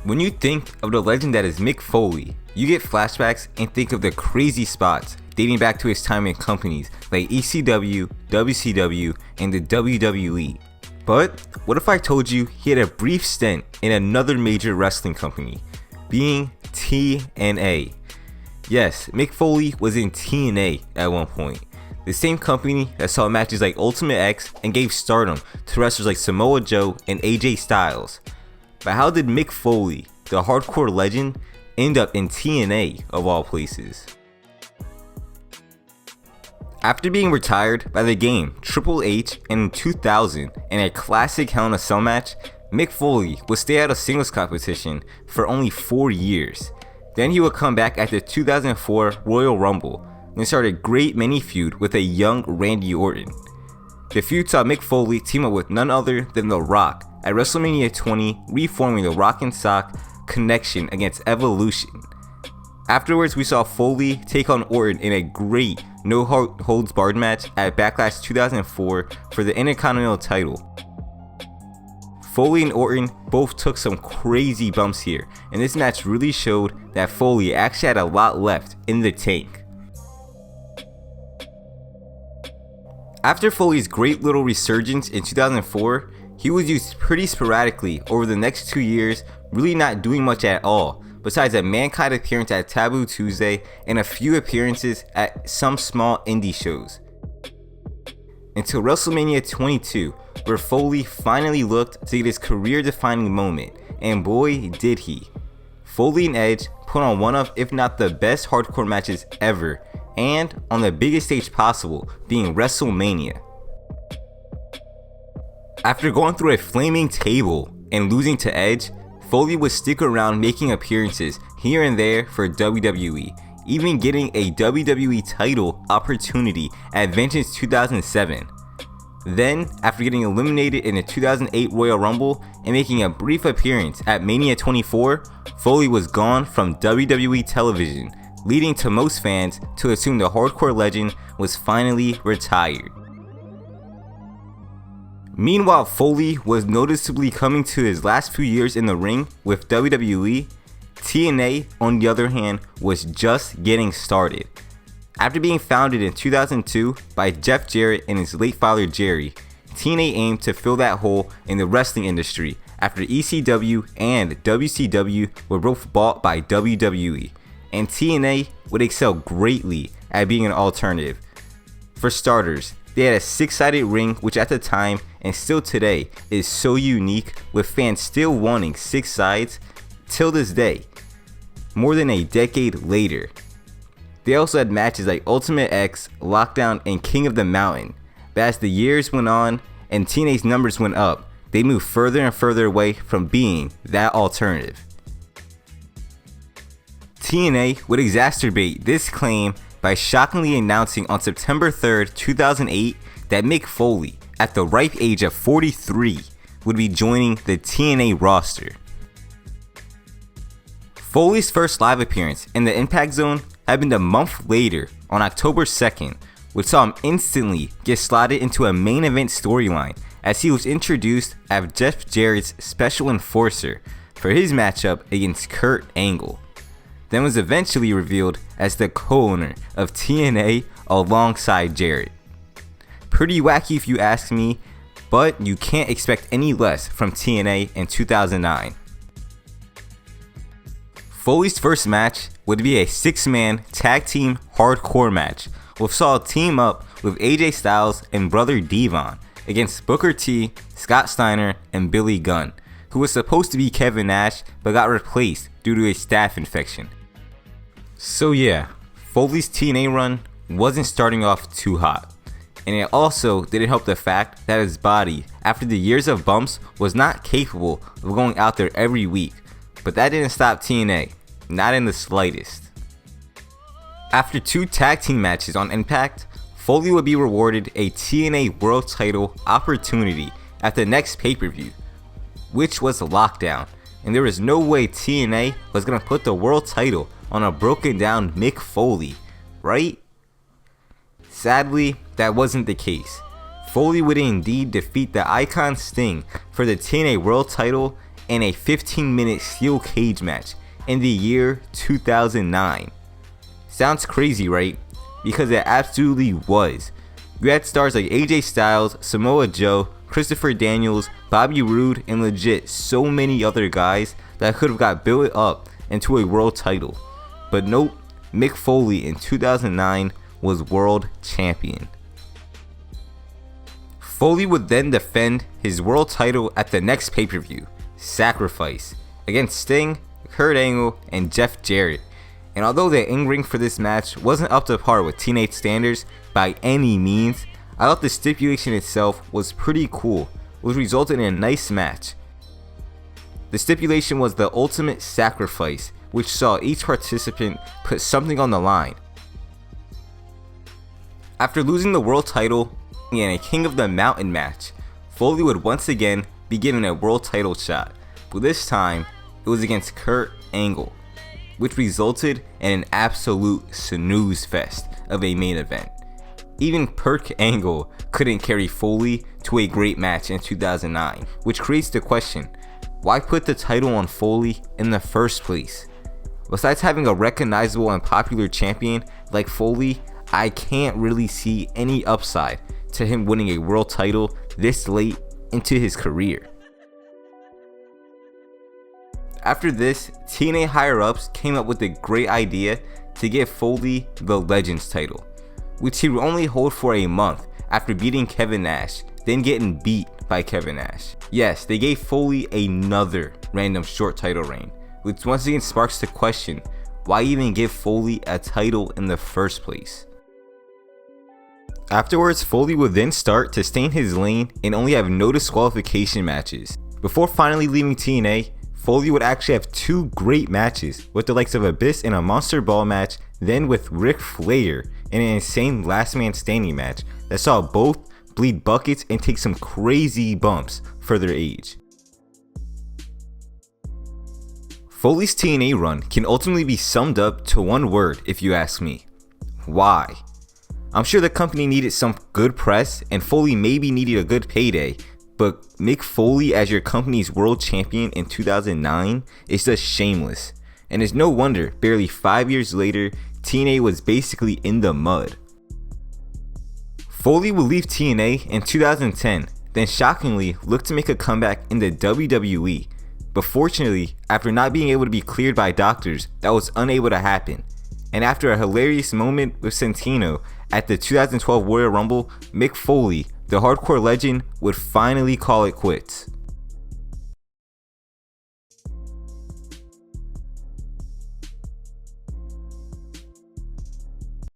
When you think of the legend that is Mick Foley, you get flashbacks and think of the crazy spots dating back to his time in companies like ECW, WCW, and the WWE. But what if I told you he had a brief stint in another major wrestling company, being TNA? Yes, Mick Foley was in TNA at one point, the same company that saw matches like Ultimate X and gave stardom to wrestlers like Samoa Joe and AJ Styles. But how did Mick Foley, the hardcore legend, end up in TNA of all places? After being retired by the game Triple H in 2000 in a classic Hell in a Cell match, Mick Foley would stay out of singles competition for only 4 years. Then he would come back at the 2004 Royal Rumble and start a great mini feud with a young Randy Orton. The feud saw Mick Foley team up with none other than The Rock at WrestleMania 20, reforming the Rock and Sock connection against Evolution. Afterwards, we saw Foley take on Orton in a great no-holds-barred match at Backlash 2004 for the Intercontinental title. Foley and Orton both took some crazy bumps here, and this match really showed that Foley actually had a lot left in the tank. After Foley's great little resurgence in 2004, he was used pretty sporadically over the next 2 years, really not doing much at all, besides a Mankind appearance at Taboo Tuesday and a few appearances at some small indie shows. Until WrestleMania 22, where Foley finally looked to get his career-defining moment, and boy did he. Foley and Edge put on one of, if not the best hardcore matches ever, and on the biggest stage possible, being WrestleMania. After going through a flaming table and losing to Edge, Foley would stick around making appearances here and there for WWE, even getting a WWE title opportunity at Vengeance 2007. Then, after getting eliminated in the 2008 Royal Rumble and making a brief appearance at Mania 24, Foley was gone from WWE television, leading to most fans to assume the hardcore legend was finally retired. Meanwhile, Foley was noticeably coming to his last few years in the ring with WWE. TNA, on the other hand, was just getting started. After being founded in 2002 by Jeff Jarrett and his late father Jerry, TNA aimed to fill that hole in the wrestling industry after ECW and WCW were both bought by WWE, and TNA would excel greatly at being an alternative. For starters, they had a 6-sided ring, which at the time and still today is so unique, with fans still wanting 6 sides till this day, more than a decade later. They also had matches like Ultimate X, Lockdown, and King of the Mountain. But as the years went on and TNA's numbers went up, they moved further and further away from being that alternative. TNA would exacerbate this claim by shockingly announcing on September 3rd, 2008 that Mick Foley, at the ripe age of 43, would be joining the TNA roster. Foley's first live appearance in the Impact Zone happened a month later on October 2nd, which saw him instantly get slotted into a main event storyline as he was introduced as Jeff Jarrett's special enforcer for his matchup against Kurt Angle. Then was eventually revealed as the co-owner of TNA alongside Jarrett. Pretty wacky if you ask me, but you can't expect any less from TNA in 2009. Foley's first match would be a 6-man tag team hardcore match, with Saul team up with AJ Styles and Brother Devon against Booker T, Scott Steiner, and Billy Gunn, who was supposed to be Kevin Nash but got replaced due to a staph infection. So yeah, Foley's TNA run wasn't starting off too hot, and it also didn't help the fact that his body, after the years of bumps, was not capable of going out there every week, but that didn't stop TNA, not in the slightest. After 2 tag team matches on Impact, Foley would be rewarded a TNA World Title opportunity at the next pay-per-view, which was Lockdown, and there was no way TNA was going to put the world title on a broken down Mick Foley, right? Sadly, that wasn't the case. Foley would indeed defeat the Icon Sting for the TNA World title in a 15-minute steel cage match in the year 2009. Sounds crazy, right? Because it absolutely was. You had stars like AJ Styles, Samoa Joe, Christopher Daniels, Bobby Roode, and legit so many other guys that could have got built up into a world title. But nope, Mick Foley in 2009 was world champion. Foley would then defend his world title at the next pay-per-view, Sacrifice, against Sting, Kurt Angle, and Jeff Jarrett. And although the in-ring for this match wasn't up to par with TNA standards by any means, I thought the stipulation itself was pretty cool, which resulted in a nice match. The stipulation was the ultimate sacrifice, which saw each participant put something on the line. After losing the world title in a King of the Mountain match, Foley would once again be given a world title shot, but this time it was against Kurt Angle, which resulted in an absolute snooze fest of a main event. Even Kurt Angle couldn't carry Foley to a great match in 2009, which creates the question, why put the title on Foley in the first place? Besides having a recognizable and popular champion like Foley, I can't really see any upside to him winning a world title this late into his career. After this, TNA higher-ups came up with the great idea to give Foley the Legends title, which he would only hold for a month after beating Kevin Nash, then getting beat by Kevin Nash. Yes, they gave Foley another random short title reign, which once again sparks the question, why even give Foley a title in the first place? Afterwards, Foley would then start to stay in his lane and only have no disqualification matches. Before finally leaving TNA, Foley would actually have two great matches with the likes of Abyss in a Monster Ball match, then with Ric Flair in an insane last man standing match that saw both bleed buckets and take some crazy bumps for their age. Foley's TNA run can ultimately be summed up to one word if you ask me: why? I'm sure the company needed some good press and Foley maybe needed a good payday, but Mick Foley as your company's world champion in 2009 is just shameless, and it's no wonder barely 5 years later TNA was basically in the mud. Foley would leave TNA in 2010, then shockingly look to make a comeback in the WWE, but fortunately after not being able to be cleared by doctors, that was unable to happen. And after a hilarious moment with Santino at the 2012 Royal Rumble, Mick Foley, the hardcore legend, would finally call it quits.